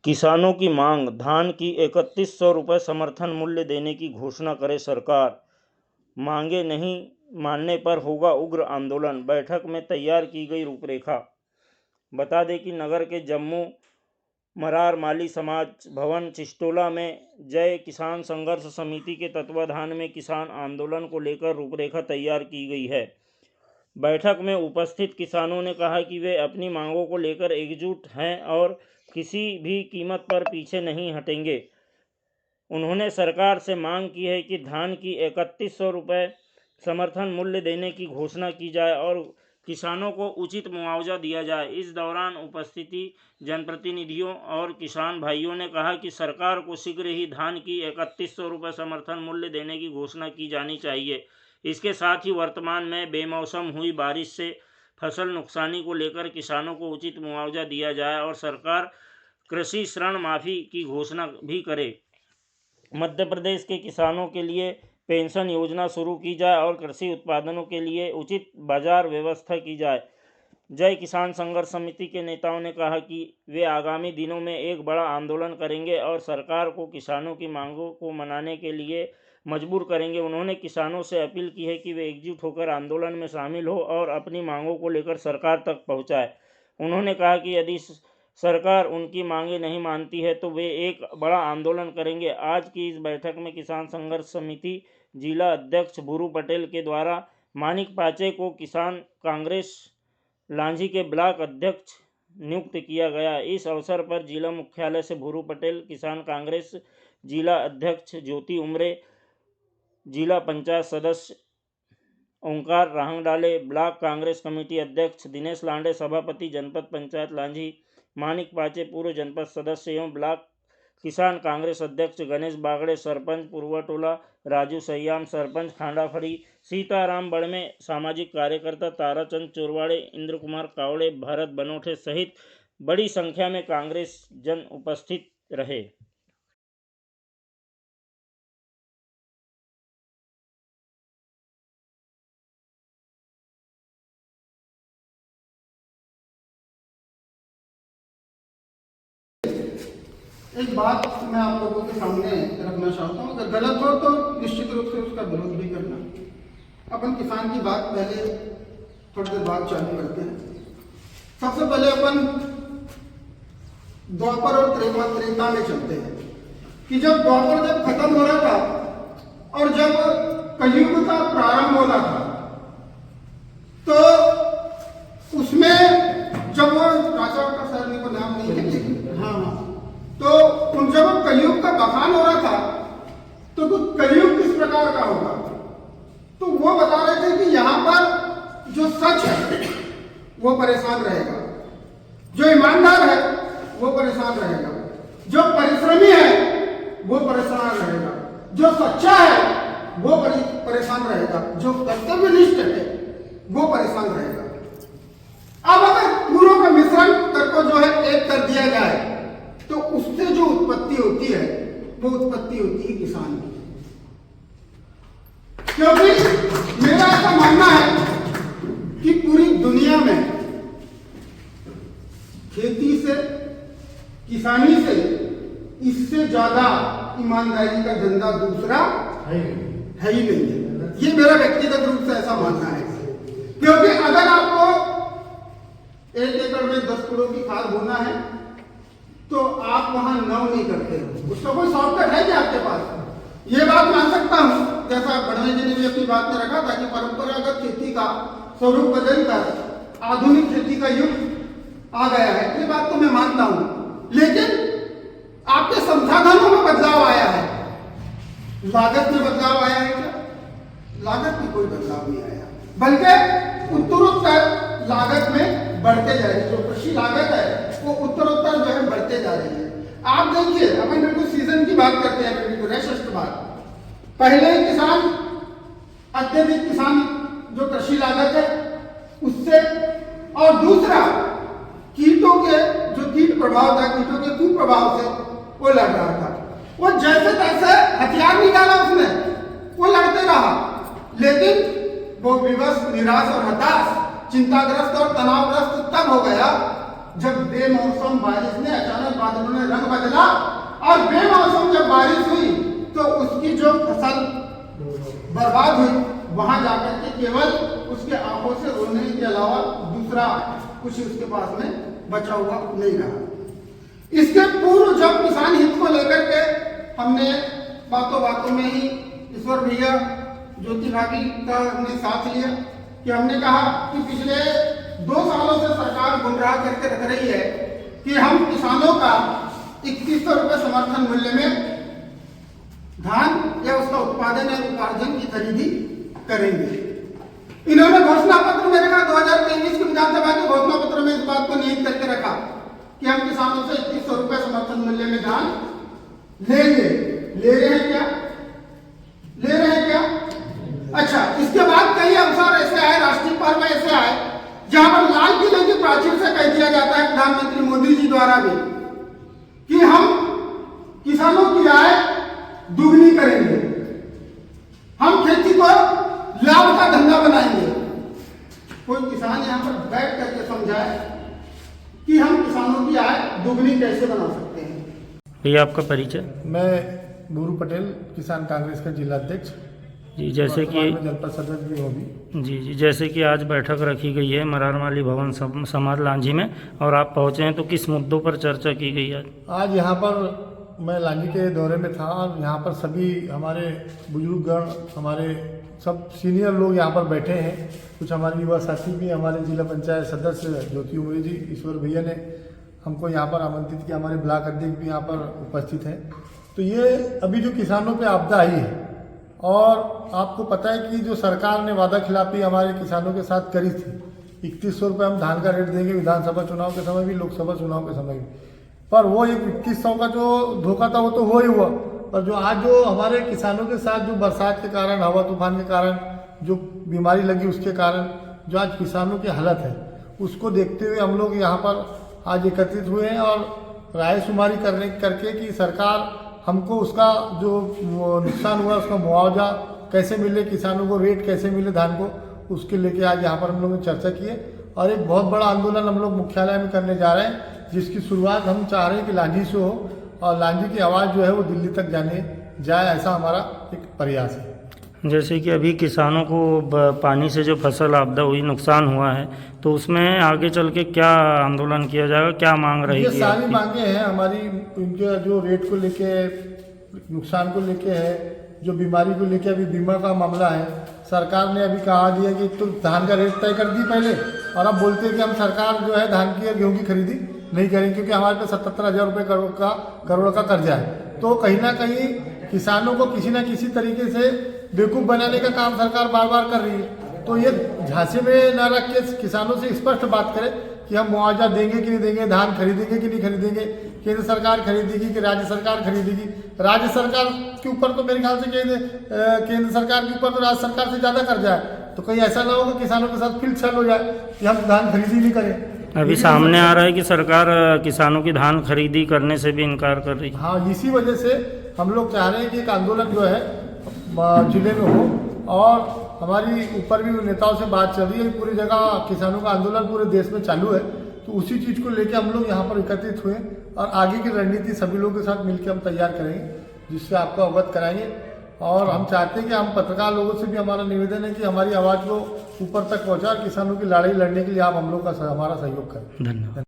किसानों की मांग, धान की 3100 रुपये समर्थन मूल्य देने की घोषणा करे सरकार, मांगे नहीं मानने पर होगा उग्र आंदोलन। बैठक में तैयार की गई रूपरेखा। बता दें कि नगर के जम्मू मरार माली समाज भवन चिस्तोला में जय किसान संघर्ष समिति के तत्वाधान में किसान आंदोलन को लेकर रूपरेखा तैयार की गई है। बैठक में उपस्थित किसानों ने कहा कि वे अपनी मांगों को लेकर एकजुट हैं और किसी भी कीमत पर पीछे नहीं हटेंगे। उन्होंने सरकार से मांग की है कि धान की 3100 रुपये समर्थन मूल्य देने की घोषणा की जाए और किसानों को उचित मुआवजा दिया जाए। इस दौरान उपस्थिति जनप्रतिनिधियों और किसान भाइयों ने कहा कि सरकार को शीघ्र ही धान की 3100 रुपये समर्थन मूल्य देने की घोषणा की जानी चाहिए। इसके साथ ही वर्तमान में बेमौसम हुई बारिश से फसल नुकसानी को लेकर किसानों को उचित मुआवजा दिया जाए और सरकार कृषि ऋण माफ़ी की घोषणा भी करे। मध्य प्रदेश के किसानों के लिए पेंशन योजना शुरू की जाए और कृषि उत्पादनों के लिए उचित बाजार व्यवस्था की जाए। जय किसान संघर्ष समिति के नेताओं ने कहा कि वे आगामी दिनों में एक बड़ा आंदोलन करेंगे और सरकार को किसानों की मांगों को मनाने के लिए मजबूर करेंगे। उन्होंने किसानों से अपील की है कि वे एकजुट होकर आंदोलन में शामिल हो और अपनी मांगों को लेकर सरकार तक पहुंचाए। उन्होंने कहा कि यदि सरकार उनकी मांगें नहीं मानती है तो वे एक बड़ा आंदोलन करेंगे। आज की इस बैठक में किसान संघर्ष समिति जिला अध्यक्ष भूरू पटेल के द्वारा मानिक पाचे को किसान कांग्रेस लांझी के ब्लॉक अध्यक्ष नियुक्त किया गया। इस अवसर पर जिला मुख्यालय से भूरू पटेल, किसान कांग्रेस जिला अध्यक्ष ज्योति उमरे, जिला पंचायत सदस्य ओंकार राहंगडाले, ब्लॉक कांग्रेस कमेटी अध्यक्ष दिनेश लांडे, सभापति जनपद पंचायत लांझी मानिक पाचे, पूर्व जनपद सदस्य एवं ब्लॉक किसान कांग्रेस अध्यक्ष गणेश बागड़े, सरपंच पूर्वटोला राजू सयाम, सरपंच खांडाफड़ी सीताराम बड़मे, सामाजिक कार्यकर्ता ताराचंद चोरवाड़े, इंद्र कुमार कावड़े, भरत बनोठे सहित बड़ी संख्या में कांग्रेस जन उपस्थित रहे। एक बात मैं आप लोगों के सामने रखना चाहता हूँ, अगर गलत हो तो निश्चित रूप से उसका विरोध भी करना। अपन किसान की बात पहले थोड़ी देर बाद चालू करते हैं। सबसे पहले अपन द्वापर और त्रेता में चलते हैं कि जब द्वापर जब खत्म हो रहा था और जब कलयुग का प्रारंभ हो रहा था तो उसमें जब वो राजा का सरने को नाम नहीं है, हाँ, तो उन जब कलयुग का बखान हो रहा था तो कलयुग किस प्रकार का होगा, तो वो बता रहे थे कि यहाँ पर जो सच है वो परेशान रहेगा, जो ईमानदार है वो परेशान रहेगा, जो परिश्रमी है वो परेशान रहेगा, जो सच्चा है वो परेशान रहेगा, जो कर्तव्यनिष्ठ है वो परेशान रहेगा। अब अगर पूरों का मिश्रण करके जो है एक कर दिया जाए तो उससे जो उत्पत्ति होती है वो उत्पत्ति होती है किसान की। क्योंकि मेरा ऐसा मानना है कि पूरी दुनिया में खेती से, किसानी से, इससे ज्यादा ईमानदारी का धंधा दूसरा है ही नहीं है। ये मेरा व्यक्तिगत रूप से ऐसा मानना है। क्योंकि अगर आपको 1 एकड़ में 10 किलो की खाद बोना है तो आप वहां 9 नहीं करते हो, उसका कोई शॉर्टकट है क्या आपके पास? ये बात मान सकता हूं, जैसा बड़वे जी ने भी अपनी बात में रखा था कि परंपरागत खेती का स्वरूप बदलकर आधुनिक खेती का युग आ गया है, ये बात तो मैं मानता हूं। लेकिन आपके संसाधनों में बदलाव आया है, लागत में बदलाव आया है क्या? लागत में कोई बदलाव नहीं आया, बल्कि उत्तरोत्तर लागत में बढ़ते जा रही है। जो कृषि लागत है वो उत्तरोत्तर जो है बढ़ते जा रही है। आप देखिए, अपन बिल्कुल सीजन की बात करते हैं, बिल्कुल रेशस्ट बात। पहले किसान, अत्यधिक किसान जो कृषि लागत है उससे, और दूसरा कीटों के जो कीट प्रभाव था, कीटों के कुप्रभाव से वो लड़ रहा था। वो जैसे तैसे हथियार निकाला उसने, वो लड़ते रहा, लेकिन वो विवश, निराश और हताश, चिंताग्रस्त और तनावग्रस्त तब हो गया जब बेमौसम बारिश ने, अचानक बादल उन्होंने रंग बदला और बेमौसम जब बारिश हुई तो उसकी जो फसल बर्बाद हुई, वहां जाकर के केवल उसके आंखों से रोने के अलावा दूसरा कुछ उसके पास में बचा हुआ नहीं रहा। इसके पूर्व जब किसान हित को लेकर के हमने बातों बातों में ही ईश्वर भैया ज्योति भाभी का हमने साथ लिया कि हमने कहा कि पिछले 2 सालों से सरकार गुमराह करके रख रही है कि हम किसानों का 3100 रुपये समर्थन मूल्य में धान या उसका उत्पादन या उपार्जन की खरीदी करेंगे। इन्होंने घोषणा पत्र मेरे का 2023 की विधानसभा के घोषणा पत्र में इस बात को निहित करके रखा कि हम किसानों से 3100 रुपये समर्थन मूल्य में धान लेंगे। ले रहे हैं क्या? ले रहे हैं क्या? अच्छा, इसके बाद कई अवसर ऐसे आए, राष्ट्रीय पर्व ऐसे आए जहां पर लाल किले की प्राचीर से कह दिया जाता है प्रधानमंत्री मोदी जी द्वारा भी कि हम किसानों की आय दुगनी करेंगे, हम खेती को लाभ का धंधा बनाएंगे। कोई किसान यहाँ पर बैठ करके समझाए कि हम किसानों की आय दुगनी कैसे बना सकते हैं। भैया आपका परिचय? मैं नूरू पटेल, किसान कांग्रेस का जिला अध्यक्ष जी। जैसे कि जनपद सदस्य भी होगी जी, जैसे कि आज बैठक रखी गई है मरारमाली भवन समाज लांजी में और आप पहुंचे हैं, तो किस मुद्दों पर चर्चा की गई आज यहाँ पर मैं लांजी के दौरे में था और यहाँ पर सभी हमारे बुजुर्गगण, हमारे सब सीनियर लोग यहाँ पर बैठे हैं। कुछ हमारे युवा साथी भी, हमारे जिला पंचायत सदस्य ज्योति उमरी जी, ईश्वर भैया ने हमको यहाँ पर आमंत्रित किया, हमारे ब्लॉक अध्यक्ष भी यहाँ पर उपस्थित हैं। तो ये अभी जो किसानों पे आपदा आई है और आपको पता है कि जो सरकार ने वादा खिलाफी हमारे किसानों के साथ करी थी, 3100 रुपये हम धान का रेट देंगे विधानसभा चुनाव के समय भी, लोकसभा चुनाव के समय भी, पर वो एक 2100 का जो धोखा था वो तो हो ही हुआ। पर जो आज जो हमारे किसानों के साथ जो बरसात के कारण, हवा तूफान के कारण जो बीमारी लगी, उसके कारण जो आज किसानों की हालत है, उसको देखते हुए हम लोग यहाँ पर आज एकत्रित हुए हैं और रायशुमारी करके कि सरकार हमको उसका जो नुकसान हुआ उसका मुआवजा कैसे मिले, किसानों को रेट कैसे मिले धान को, उसके लेके आज यहाँ पर हम लोगों ने चर्चा की है। और एक बहुत बड़ा आंदोलन हम लोग मुख्यालय में करने जा रहे हैं, जिसकी शुरुआत हम चाह रहे हैं कि लांजी से हो और लांजी की आवाज़ जो है वो दिल्ली तक जाए, ऐसा हमारा एक प्रयास है। जैसे कि अभी किसानों को पानी से जो फसल आपदा हुई, नुकसान हुआ है, तो उसमें आगे चल के क्या आंदोलन किया जाएगा, क्या मांग रहेगी? ये सारी मांगे हैं हमारी, इनके जो रेट को लेके, नुकसान को लेके है, जो बीमारी को लेके अभी बीमा का मामला है। सरकार ने अभी कहा दिया कि तो धान का रेट तय कर दी पहले, और अब बोलते हैं कि हम सरकार जो है धान की और गेहूँ की खरीदी नहीं करेंगे क्योंकि हमारे पे 77,000 रुपये करोड़ का कर्जा है। तो कहीं ना कहीं किसानों को किसी न किसी तरीके से बेवकूफ़ बनाने का काम सरकार बार बार कर रही है। तो ये झांसे में न रख के किसानों से स्पष्ट बात करें कि हम मुआवजा देंगे कि नहीं देंगे, धान खरीदेंगे कि नहीं खरीदेंगे, केंद्र सरकार खरीदेगी कि राज्य सरकार खरीदेगी। राज्य सरकार के ऊपर तो मेरे ख्याल से केंद्र सरकार के ऊपर तो राज्य सरकार से ज़्यादा कर्जा है। तो कहीं ऐसा ना हो कि किसानों के साथ फिर छल हो जाए कि हम धान खरीदी नहीं करें। अभी सामने आ रहा है कि सरकार किसानों की धान खरीदी करने से भी इनकार कर रही है। हाँ, इसी वजह से हम लोग चाह रहे हैं कि एक आंदोलन जो है जिले में हो, और हमारी ऊपर भी नेताओं से बात चल रही है, पूरी जगह किसानों का आंदोलन पूरे देश में चालू है। तो उसी चीज़ को लेकर हम लोग यहाँ पर एकत्रित हुए और आगे की रणनीति सभी लोगों के साथ मिलकर हम तैयार करेंगे, जिससे आपको अवगत कराएंगे। और हम चाहते हैं कि हम पत्रकार लोगों से भी हमारा निवेदन है कि हमारी आवाज़ को ऊपर तक पहुँचा, किसानों की लड़ाई लड़ने के लिए आप हम लोग का हमारा सहयोग करें। धन्यवाद।